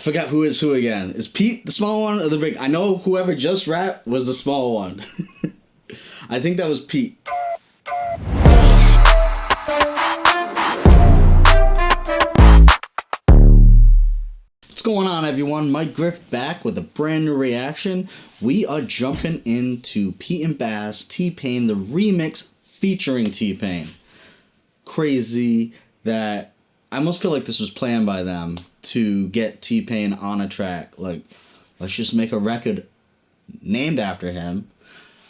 forgot who is who again. Is Pete the small one or the big? I know whoever just rapped was the small one. I think that was Pete. What's going on, everyone? Mike Griff back with a brand new reaction. We are jumping into Pete and Bass, T-Pain, the remix featuring T-Pain. Crazy that I almost feel like this was planned by them to get T-Pain on a track. Like, let's just make a record named after him.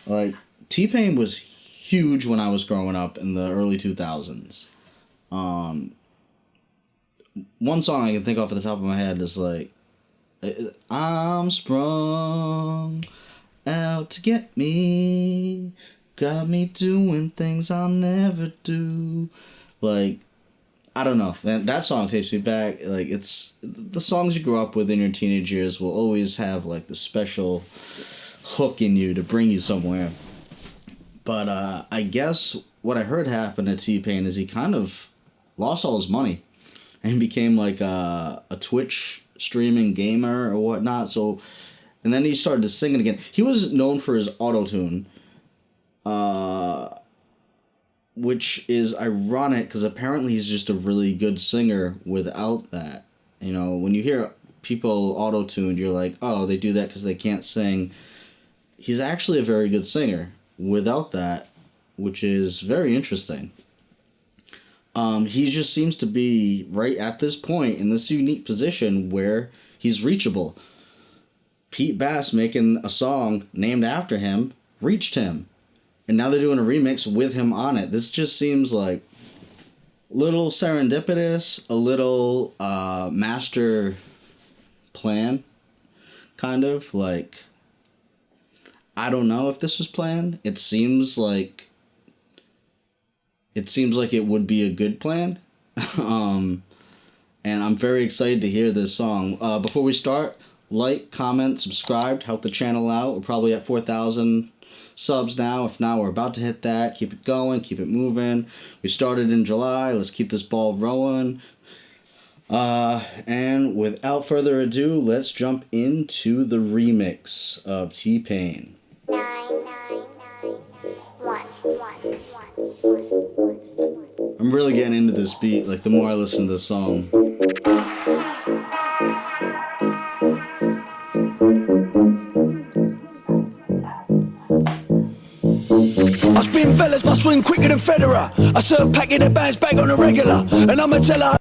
Like, T-Pain was huge when I was growing up in the early 2000s. One song I can think off at the top of my head is like, I'm sprung out to get me, got me doing things I'll never do. Like, I don't know, man, that song takes me back. Like, it's the songs you grew up with in your teenage years will always have like the special hook in you to bring you somewhere. But I guess what I heard happened to T-Pain is he kind of lost all his money and became like a Twitch streaming gamer or whatnot. So, and then he started to sing it again. He was known for his auto-tune, which is ironic because apparently he's just a really good singer without that. You know, when you hear people auto-tuned, you're like, oh, they do that because they can't sing. He's actually a very good singer without that, which is very interesting. He just seems to be right at this point in this unique position where he's reachable. Pete Bass making a song named after him reached him. And now they're doing a remix with him on it. This just seems like a little serendipitous, a little master plan, kind of. Like, I don't know if this was planned. It seems like it would be a good plan. And I'm very excited to hear this song. Before we start, like, comment, subscribe, help the channel out. We're probably at 4,000 subs now. If not, we're about to hit that. Keep it going, keep it moving. We started in July. Let's keep this ball rolling. And without further ado, let's jump into the remix of T-Pain. I'm really getting into this beat, like, the more I listen to this song. I spin fellas, my swing quicker than Federer. I serve packing the bags back on a regular, and I'ma tell her.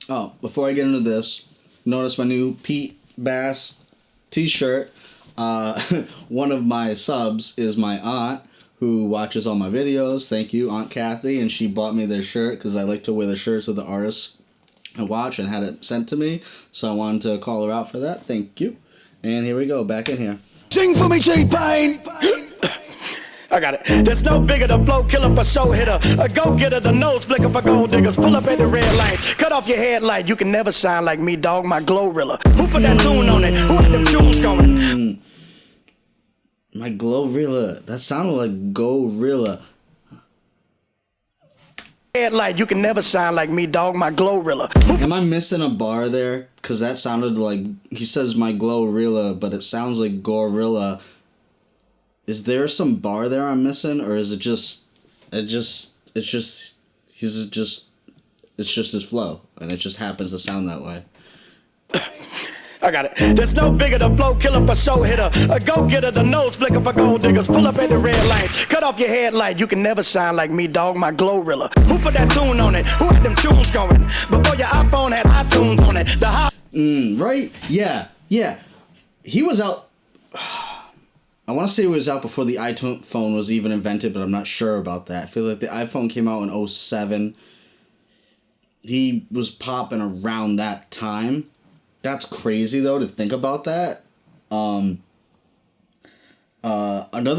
Oh, before I get into this, notice my new Pete Bass t-shirt. One of my subs is my aunt, who watches all my videos. Thank you, Aunt Kathy, and she bought me this shirt because I like to wear the shirts of the artists I watch and had it sent to me, so I wanted to call her out for that. Thank you. And here we go, back in here. Sing for me, T-Pain. I got it. There's no bigger, the flow killer for show hitter. A go-getter, the nose flicker for gold diggers. Pull up at the red light, cut off your headlight. You can never shine like me, dog, my Glorilla. Who put that tune on it? Who had them tunes going? My Glorilla. That sounded like Gorilla. Headlight, you can never shine like me, dog, my Glorilla. Am I missing a bar there? Because that sounded like, he says my Glorilla, but it sounds like Gorilla. Is there some bar there I'm missing, or is it just his flow, and it just happens to sound that way? I got it. There's no bigger, the flow killer for show hitter. A go-getter, the nose flicker for gold diggers. Pull up at the red light, cut off your headlight. You can never shine like me, dog, my Glorilla. Who put that tune on it? Who had them tunes going? Before your iPhone had iTunes on it. Right? Yeah. He was out. I want to say it was out before the iPhone was even invented, but I'm not sure about that. I feel like the iPhone came out in 2007. He was popping around that time. That's crazy, though, to think about that. Another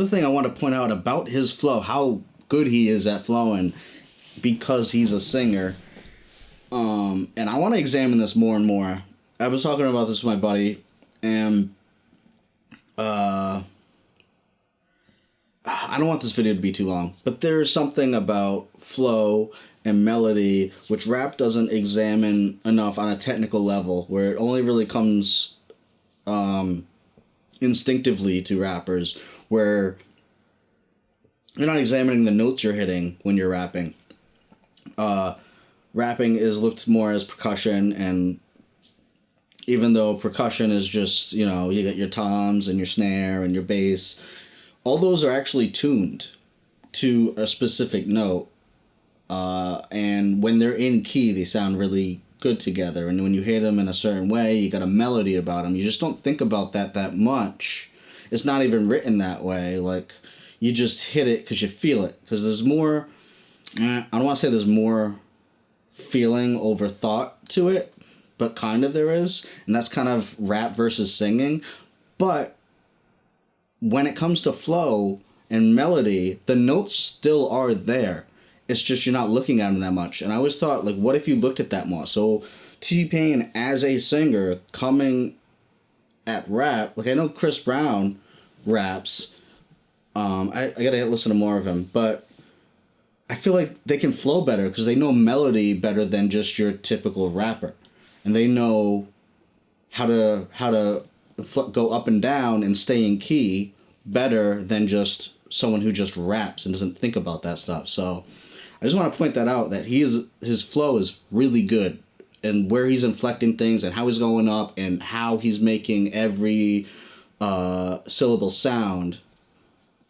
thing I want to point out about his flow, how good he is at flowing, because he's a singer. And I want to examine this more and more. I was talking about this with my buddy, and I don't want this video to be too long, but there's something about flow and melody, which rap doesn't examine enough on a technical level, where it only really comes instinctively to rappers, where you're not examining the notes you're hitting when you're rapping. Rapping is looked more as percussion, and even though percussion is just, you know, you got your toms and your snare and your bass, all those are actually tuned to a specific note. And when they're in key, they sound really good together. And when you hit them in a certain way, you got a melody about them. You just don't think about that much. It's not even written that way. Like, you just hit it because you feel it. Because there's more, I don't want to say there's more feeling over thought to it, but kind of there is. And that's kind of rap versus singing. But when it comes to flow and melody, the notes still are there. It's just you're not looking at them that much. And I always thought, like, what if you looked at that more? So T-Pain as a singer coming at rap, like, I know Chris Brown raps. I gotta listen to more of him, but I feel like they can flow better because they know melody better than just your typical rapper, and they know how to go up and down and stay in key better than just someone who just raps and doesn't think about that stuff. So I just want to point that out, that his flow is really good, and where he's inflecting things and how he's going up and how he's making every syllable sound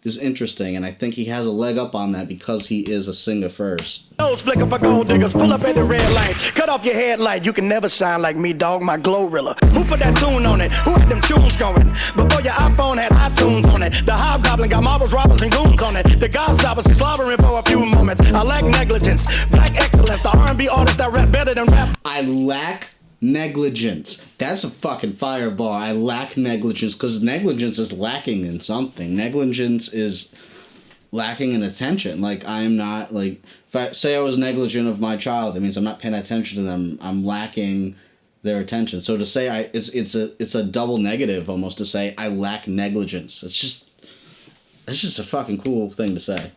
is interesting, and I think he has a leg up on that because he is a singer first. Nose flicking for gold diggers, pull up at the red light, cut off your headlight, you can never shine like me, dog, my Glorilla. Who put that tune on it? Who had them tunes going? Before your iPhone had iTunes on it. The Hobgoblin got marbles, robbers, and goons on it. The Gobstoppers is slobbering for a few moments. I lack negligence, black excellence, the R&B artist that rap better than rap. I lack negligence. That's a fucking fireball. I lack negligence, because negligence is lacking in something. Negligence is lacking in attention. Like, I'm not, like, if I say I was negligent of my child, that means I'm not paying attention to them. I'm lacking their attention. So to say it's a double negative almost, to say I lack negligence. It's just a fucking cool thing to say.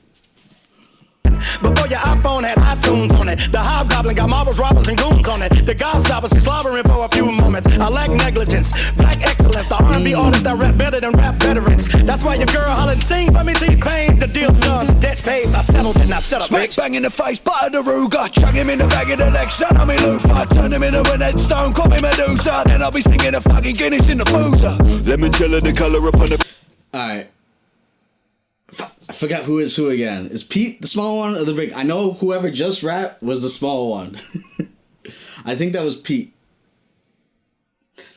Before your iPhone had iTunes on it. The Hobgoblin got marbles, robbers, and goons on it. The Gobstoppers is slobbering for a few moments. I lack negligence, black excellence, the R&B artist that rap better than rap veterans. That's why your girl hollered, sing for me, T-Pain. The deal's done, debt's paid, I settled it, now shut up, Smack bitch. bang in the face, butter the Ruger. Chuck him in the bag of the leg, son of me loofah. Turn him into an headstone, call me Medusa. Then I'll be singing a fucking Guinness in the boozer. Limoncello, the colour upon the... Alright. I forgot who is who again. Is Pete the small one or the big? I know whoever just rapped was the small one. I think that was Pete.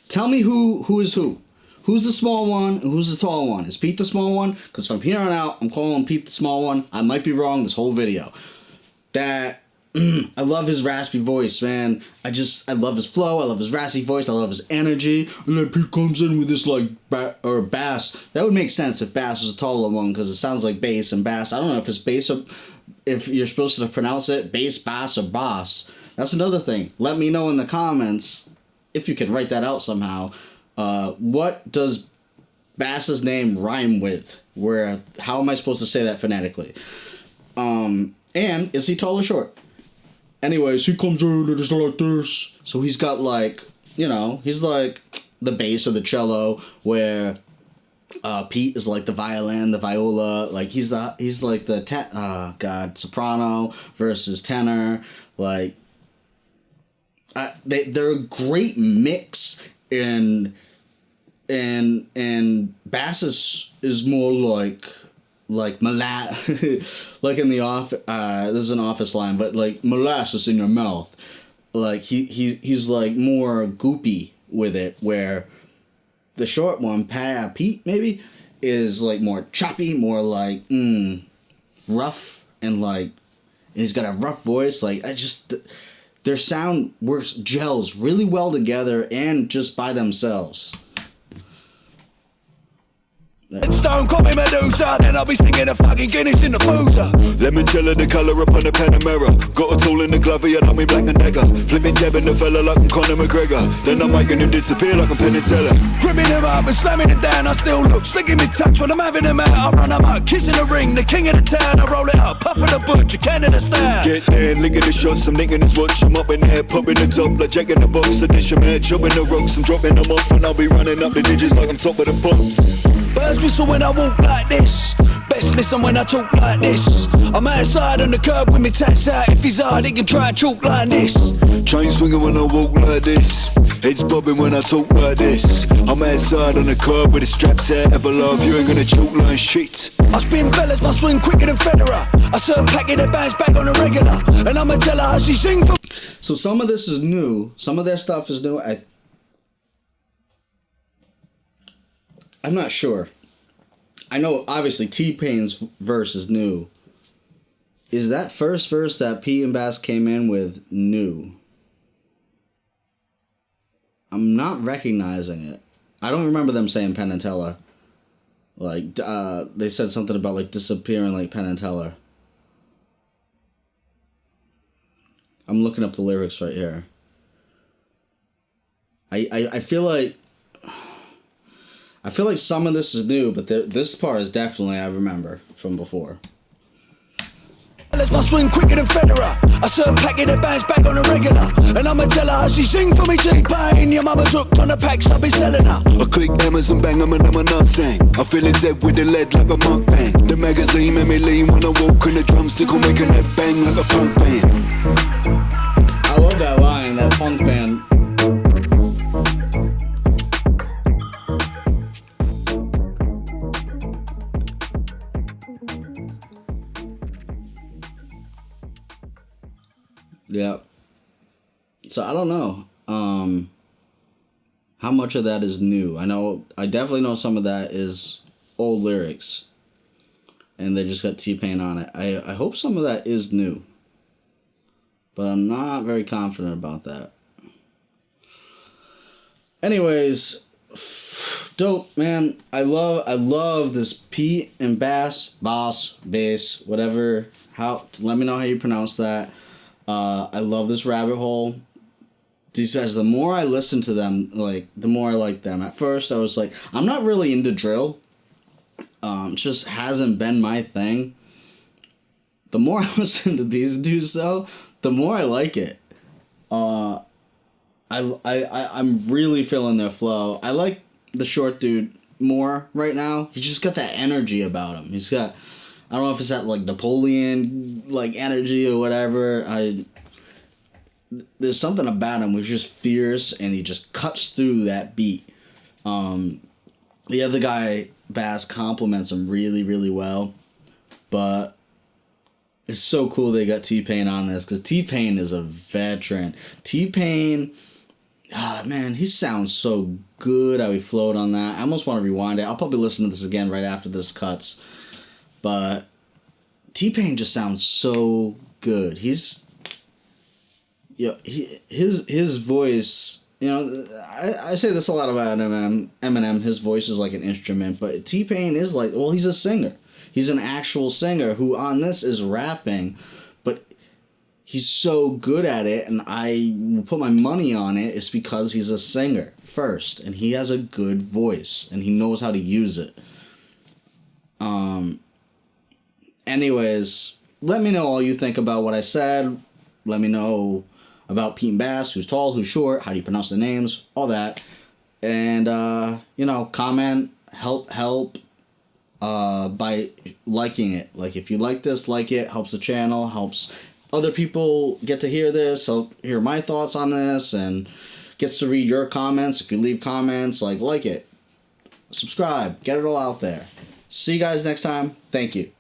Tell me who is who. Who's the small one and who's the tall one? Is Pete the small one? Because from here on out, I'm calling Pete the small one. I might be wrong this whole video. That... I love his raspy voice, man. I love his flow. I love his raspy voice. I love his energy. And then Pete comes in with this, like, bass. That would make sense if bass was a taller one, because it sounds like bass and bass. I don't know if it's bass or... if you're supposed to pronounce it bass, bass, or boss. That's another thing. Let me know in the comments, if you can write that out somehow, what does Bass's name rhyme with? How am I supposed to say that phonetically? And is he tall or short? Anyways, he comes in and it's like this. So he's got, like, you know, he's like the bass or the cello, where Pete is like the violin, the viola. Like, he's like the soprano versus tenor. Like, they're a great mix, and Bass is more like like like in the office, this is an office line, but like molasses in your mouth. Like he's like more goopy with it, where the short one, Pete maybe, is like more choppy, more like rough, and like, and he's got a rough voice. Like, their sound gels really well together and just by themselves. Stone, call me Medusa, then I'll be singing a fucking Guinness in the boozer. Limoncello, the colour upon the Panamera. Got a tool in the glove, yeah, like me Black and Decker. Flipping, jabbing the fella like I'm Conor McGregor. Then I'm making him disappear like I'm Penn and Teller. Gripping him up and slamming it down, I still look. Slicking me touch when I'm having him out, I run him up. Kissing the ring, the king of the town, I roll it up. Puffing the butcher, Canada style. Get there, licking the shots, I'm licking his watch. I'm up in there, popping the top like Jack in the box. I dish him head, chopping the rocks, I'm dropping them off. And I'll be running up the digits like I'm top of the pops. Birds whistle when I walk like this. Best listen when I talk like this. I'm outside on the curb with me tats out. If he's hard, he can try and chalk like this. Chain swinging when I walk like this. Heads bobbing when I talk like this. I'm outside on the curb with the straps out. Ever love, you ain't gonna chalk like shit. I spin fellas, my swing quicker than Federer. I serve packing the bands back on the regular. And I'ma tell her how she sing for. So some of this is new. Some of their stuff is new. I'm not sure. I know, obviously, T-Pain's verse is new. Is that first verse that P and Bass came in with new? I'm not recognizing it. I don't remember them saying Penn and Teller. Like, they said something about, like, disappearing like Penn and Teller. I'm looking up the lyrics right here. I feel like some of this is new, but this part is definitely I remember from before. Let's my swing quicker than Federer. I serve packing the bands back on the regular. And I'ma tell her how she sing for me T-Pain. Your mama's hooked on the packs, I'll be selling her. I click Amazon, bang, I'm a nothing. I feel his head with the lead like a mukbang. The magazine made me lean when I walk in the drumstick. I'm making that bang like a punk band. I love that line, that punk band. Yeah. So I don't know how much of that is new. I definitely know some of that is old lyrics. And they just got T-Pain on it. I hope some of that is new. But I'm not very confident about that. Anyways, dope, man. I love this Pete and Bass, whatever. Let me know how you pronounce that. I love this rabbit hole. These guys, the more I listen to them, like, the more I like them. At first, I was like, I'm not really into drill. It just hasn't been my thing. The more I listen to these dudes, though, the more I like it. I'm really feeling their flow. I like the short dude more right now. He's just got that energy about him. He's got, I don't know if it's that, like, Napoleon, like, energy or whatever. There's something about him who's just fierce, and he just cuts through that beat. The other guy, Bass, compliments him really, really well. But it's so cool they got T-Pain on this, because T-Pain is a veteran. T-Pain, man, he sounds so good how he flowed on that. I almost want to rewind it. I'll probably listen to this again right after this cuts. But T-Pain just sounds so good. His voice, you know, I say this a lot about Eminem. His voice is like an instrument, but T-Pain is like, well, he's a singer. He's an actual singer who on this is rapping, but he's so good at it, and I will put my money on it. It's because he's a singer first, and he has a good voice, and he knows how to use it. Anyways, let me know all you think about what I said. Let me know about Pete and Bass, who's tall, who's short, how do you pronounce the names, all that. And, comment, help by liking it. Like, if you like this, like it, helps the channel, helps other people get to hear this, hear my thoughts on this, and gets to read your comments. If you leave comments, like it. Subscribe, get it all out there. See you guys next time. Thank you.